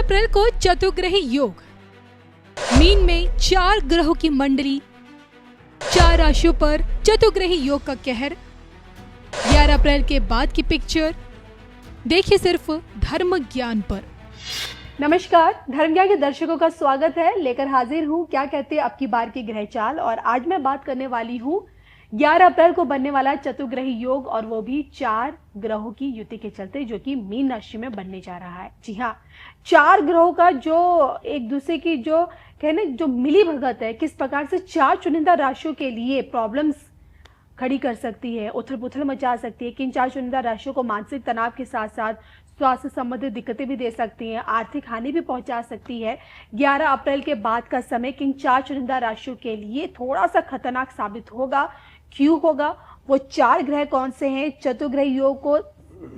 अप्रैल को चतुर्ग्रही योग। मीन में 4 ग्रहों की मंडली, 4 राशियों पर चतुर्ग्रही योग का कहर। 11 अप्रैल के बाद की पिक्चर देखिए सिर्फ धर्म ज्ञान पर। नमस्कार, धर्म ज्ञान के दर्शकों का स्वागत है। लेकर हाजिर हूँ क्या कहते हैं अब की बार की ग्रह चाल। और आज मैं बात करने वाली हूँ 11 अप्रैल को बनने वाला चतुर्ग्रही योग, और वो भी 4 ग्रहों की युति के चलते, जो कि मीन राशि में बनने जा रहा है। जी हाँ, 4 ग्रहों का जो एक दूसरे की जो कहने जो मिली भगत है, किस प्रकार से 4 चुनिंदा राशियों के लिए प्रॉब्लम्स खड़ी कर सकती है, उथल पुथल मचा सकती है। किन 4 चुनिंदा राशियों को मानसिक तनाव के साथ साथ स्वास्थ्य संबंधित दिक्कतें भी दे सकती हैं, आर्थिक हानि भी पहुंचा सकती है। 11 अप्रैल के बाद का समय किन 4 चुनिंदा राशियों के लिए थोड़ा सा खतरनाक साबित होगा। क्यों होगा, वो 4 ग्रह कौन से हैं, चतुर्ग्रही योग को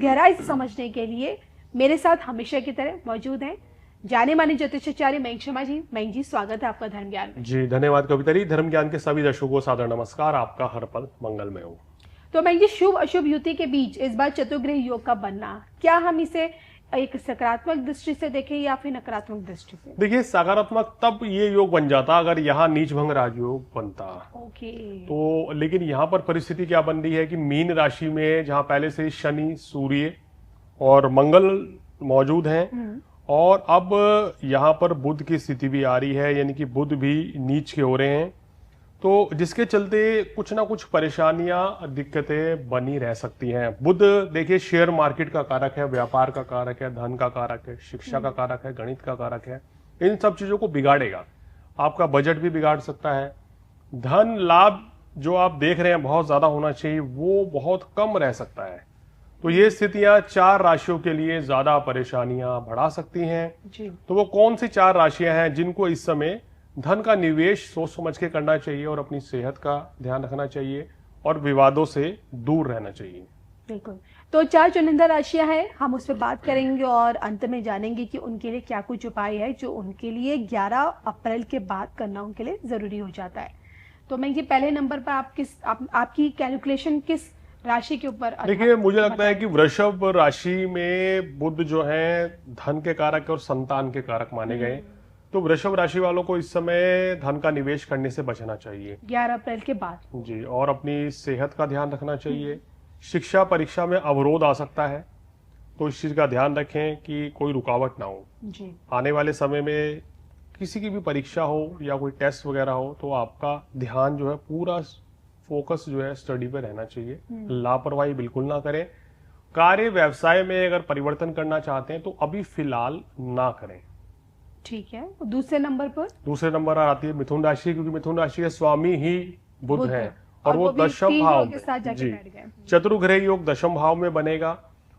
गहराई से समझने के लिए मेरे साथ हमेशा की तरह मौजूद हैं जाने माने ज्योतिषाचार्य मयंक शर्मा जी। मयंक जी, स्वागत है आपका धर्म ज्ञान में। जी धन्यवाद कविता। धर्म ज्ञान के सभी दर्शकों को सादर नमस्कार। आपका हर पल मंगलमय हो। तो मयंक जी, शुभ अशुभ युति के बीच इस बार चतुर्ग्रही योग का बनना, क्या हम इसे एक सकारात्मक दृष्टि से देखें या फिर नकारात्मक दृष्टि से? देखिए, सकारात्मक तब ये योग बन जाता अगर यहाँ नीच भंग राजयोग बनता। ओके। तो लेकिन यहाँ पर परिस्थिति क्या बन रही है कि मीन राशि में जहाँ पहले से शनि, सूर्य और मंगल मौजूद हैं, और अब यहाँ पर बुध की स्थिति भी आ रही है, यानी कि बुध भी नीच के हो रहे हैं। तो जिसके चलते कुछ ना कुछ परेशानियां, दिक्कतें बनी रह सकती हैं। बुध देखिए शेयर मार्केट का कारक है, व्यापार का कारक है, धन का कारक है, शिक्षा का कारक है, गणित का कारक है। इन सब चीजों को बिगाड़ेगा। आपका बजट भी बिगाड़ सकता है। धन लाभ जो आप देख रहे हैं बहुत ज्यादा होना चाहिए, वो बहुत कम रह सकता है। तो ये स्थितियां 4 राशियों के लिए ज्यादा परेशानियां बढ़ा सकती हैं। जी। तो वो कौन सी 4 राशियां हैं जिनको इस समय धन का निवेश सोच समझ के करना चाहिए, और अपनी सेहत का ध्यान रखना चाहिए, और विवादों से दूर रहना चाहिए? बिल्कुल। तो 4 चुनिंदा राशियां हैं, हम उस पर बात करेंगे और अंत में जानेंगे कि उनके लिए क्या कुछ उपाय है जो उनके लिए 11 अप्रैल के बाद करना उनके लिए जरूरी हो जाता है। तो मैं ये पहले नंबर पर आपकी कैलकुलेशन किस राशि के ऊपर? देखिए, मुझे लगता है कि वृषभ राशि में बुध जो है धन के कारक और संतान के कारक माने गए। तो वृषभ राशि वालों को इस समय धन का निवेश करने से बचना चाहिए 11 अप्रैल के बाद। जी, और अपनी सेहत का ध्यान रखना चाहिए। शिक्षा परीक्षा में अवरोध आ सकता है, तो इस चीज का ध्यान रखें कि कोई रुकावट ना हो जी। आने वाले समय में। किसी की भी परीक्षा हो या कोई टेस्ट वगैरह हो, तो आपका ध्यान जो है पूरा फोकस जो है स्टडी पे रहना चाहिए। लापरवाही बिल्कुल ना करें। कार्य व्यवसाय में अगर परिवर्तन करना चाहते हैं तो अभी फिलहाल ना करें। ठीक है। दूसरे नंबर पर आती है मिथुन राशि, क्योंकि मिथुन राशि के स्वामी ही बुध है, और वो भी दशम 3 भाव लोगों के साथ जाके जी, बैठ गए। चतुर्ग्रह योग दशम भाव में बनेगा।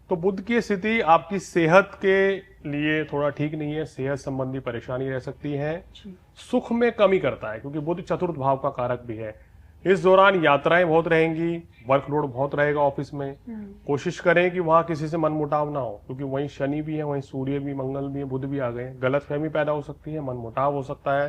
तो बुध की स्थिति आपकी सेहत के लिए थोड़ा ठीक नहीं है। सेहत संबंधी परेशानी रह सकती है। सुख में कमी करता है, क्योंकि बुध चतुर्थ भाव का कारक भी है। इस दौरान यात्राएं बहुत रहेंगी, वर्कलोड बहुत रहेगा ऑफिस में। कोशिश करें कि वहां किसी से मनमुटाव ना हो, क्योंकि वहीं शनि भी है, वहीं सूर्य भी, मंगल भी है, बुध भी आ गए। गलतफहमी पैदा हो सकती है, मनमुटाव हो सकता है।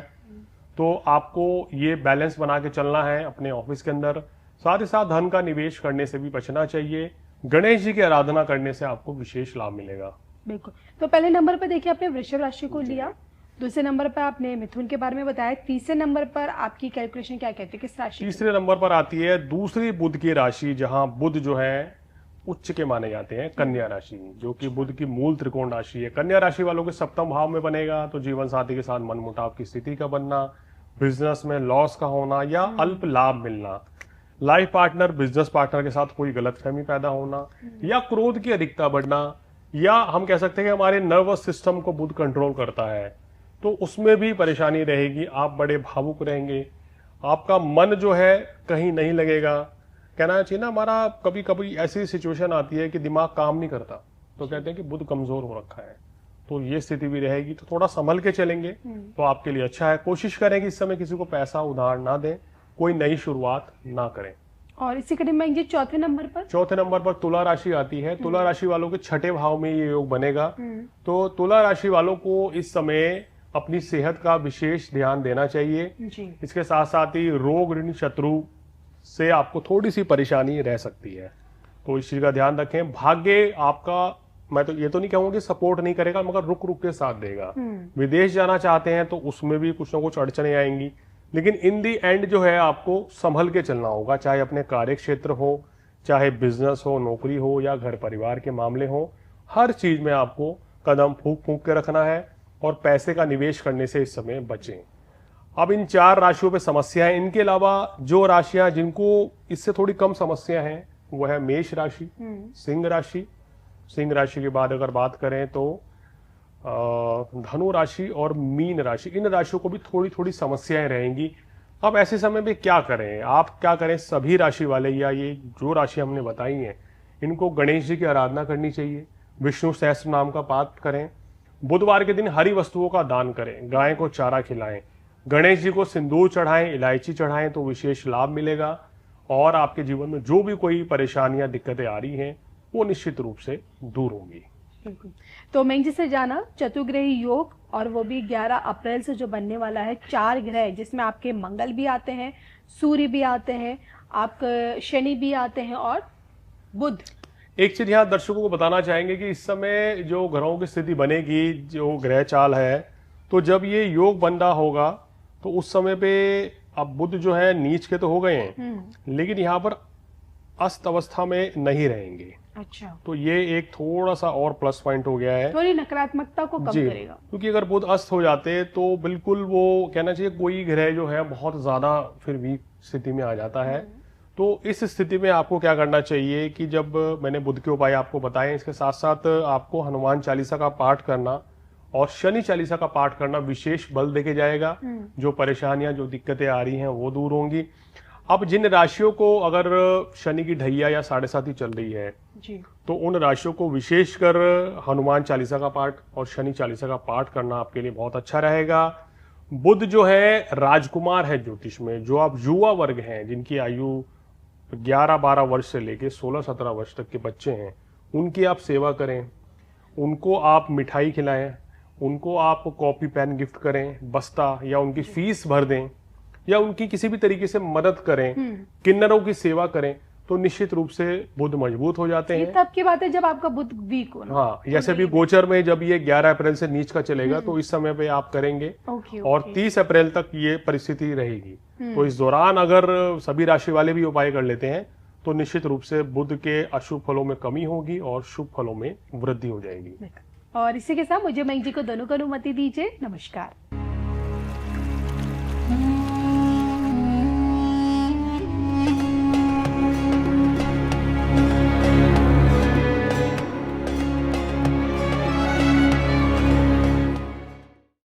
तो आपको ये बैलेंस बना के चलना है अपने ऑफिस के अंदर। साथ ही साथ धन का निवेश करने से भी बचना चाहिए। गणेश जी की आराधना करने से आपको विशेष लाभ मिलेगा। बिल्कुल। तो पहले नंबर पर देखिए आपने वृषभ राशि को लिया, दूसरे नंबर पर आपने मिथुन के बारे में बताया, तीसरे नंबर पर आपकी कैलकुलेशन क्या कहती है, किस राशि? तीसरे नंबर पर आती है दूसरी बुध की राशि, जहां बुध जो है उच्च के माने जाते हैं, कन्या राशि, जो कि बुध की मूल त्रिकोण राशि है। कन्या राशि वालों के सप्तम भाव में बनेगा। तो जीवन साथी के साथ मनमुटाव की स्थिति का बनना, बिजनेस में लॉस का होना या अल्प लाभ मिलना, लाइफ पार्टनर, बिजनेस पार्टनर के साथ कोई गलतफहमी पैदा होना, या क्रोध की अधिकता बढ़ना, या हम कह सकते हैं कि हमारे नर्वस सिस्टम को बुध कंट्रोल करता है, तो उसमें भी परेशानी रहेगी। आप बड़े भावुक रहेंगे, आपका मन जो है कहीं नहीं लगेगा। कहना चाहिए ना, हमारा कभी कभी ऐसी सिचुएशन आती है कि दिमाग काम नहीं करता, तो कहते हैं कि बुध कमजोर हो रखा है। तो ये स्थिति भी रहेगी। तो थोड़ा संभल के चलेंगे तो आपके लिए अच्छा है। कोशिश करें कि इस समय किसी को पैसा उधार ना दें, कोई नई शुरुआत ना करें। और इसी कड़ी में चौथे नंबर पर तुला राशि आती है। तुला राशि वालों के 6ठे भाव में ये योग बनेगा। तो तुला राशि वालों को इस समय अपनी सेहत का विशेष ध्यान देना चाहिए जी। इसके साथ साथ ही रोग, ऋण, शत्रु से आपको थोड़ी सी परेशानी रह सकती है, तो इस चीज का ध्यान रखें। भाग्य आपका मैं तो ये तो नहीं कहूंगा कि सपोर्ट नहीं करेगा, मगर रुक रुक के साथ देगा। विदेश जाना चाहते हैं तो उसमें भी कुछ ना कुछ अड़चने आएंगी, लेकिन इन दी एंड जो है आपको संभल के चलना होगा, चाहे अपने कार्य क्षेत्र हो, चाहे बिजनेस हो, नौकरी हो या घर परिवार के मामले हो, हर चीज में आपको कदम फूंक फूंक के रखना है और पैसे का निवेश करने से इस समय बचें। अब इन 4 राशियों पे समस्या है, इनके अलावा जो राशियां जिनको इससे थोड़ी कम समस्या है वो है मेष राशि, सिंह राशि। सिंह राशि के बाद अगर बात करें तो धनु राशि और मीन राशि, इन राशियों को भी थोड़ी थोड़ी समस्याएं रहेंगी। अब ऐसे समय में क्या करें, आप क्या करें, सभी राशि वाले या ये जो राशि हमने बताई हैं इनको गणेश जी की आराधना करनी चाहिए, विष्णु सहस्त्र नाम का पाठ करें, बुधवार के दिन हरी वस्तुओं का दान करें, गाय को चारा खिलाएं, गणेश जी को सिंदूर चढ़ाएं, इलायची चढ़ाएं तो विशेष लाभ मिलेगा और आपके जीवन में जो भी कोई परेशानियां दिक्कतें आ रही हैं वो निश्चित रूप से दूर होंगी। तो मैं जिसे जाना चतुर्ग्रही योग और वो भी 11 अप्रैल से जो बनने वाला है, 4 ग्रह जिसमें आपके मंगल भी आते हैं, सूर्य भी आते हैं, आपके शनि भी आते हैं और बुध। एक चीज यहाँ दर्शकों को बताना चाहेंगे कि इस समय जो ग्रहों की स्थिति बनेगी, जो ग्रह चाल है, तो जब ये योग बन रहा होगा तो उस समय पे अब बुध जो है नीच के तो हो गए हैं, लेकिन यहाँ पर अस्त अवस्था में नहीं रहेंगे। अच्छा, तो ये एक थोड़ा सा और प्लस पॉइंट हो गया है, थोड़ी नकारात्मकता को कम करेगा। क्योंकि अगर बुध अस्त हो जाते तो बिल्कुल वो कहना चाहिए कोई ग्रह जो है बहुत ज्यादा फिर वीक स्थिति में आ जाता है। तो इस स्थिति में आपको क्या करना चाहिए कि जब मैंने बुध के उपाय आपको बताए, इसके साथ साथ आपको हनुमान चालीसा का पाठ करना और शनि चालीसा का पाठ करना विशेष बल देके जाएगा। जो परेशानियां, जो दिक्कतें आ रही हैं वो दूर होंगी। अब जिन राशियों को अगर शनि की ढैया या 7.5 चल रही है जी, तो उन राशियों को विशेषकर हनुमान चालीसा का पाठ और शनि चालीसा का पाठ करना आपके लिए बहुत अच्छा रहेगा। बुध जो है राजकुमार है ज्योतिष में, जो आप युवा वर्ग हैं जिनकी आयु 11-12 वर्ष से लेके 16-17 वर्ष तक के बच्चे हैं, उनकी आप सेवा करें, उनको आप मिठाई खिलाएं, उनको आप कॉपी पेन गिफ्ट करें, बस्ता या उनकी फीस भर दें या उनकी किसी भी तरीके से मदद करें, किन्नरों की सेवा करें, तो निश्चित रूप से बुध मजबूत हो जाते हैं। तब की बात है जब आपका बुध वीक हो ना। हाँ, जैसे भी गोचर में जब ये 11 अप्रैल से नीच का चलेगा तो इस समय पे आप करेंगे और 30 अप्रैल तक ये परिस्थिति रहेगी। तो इस दौरान अगर सभी राशि वाले भी उपाय कर लेते हैं तो निश्चित रूप से बुध के अशुभ फलों में कमी होगी और शुभ फलों में वृद्धि हो जाएगी। और इसी के साथ मुझे मैं जी को दोनों को अनुमति दीजिए। नमस्कार।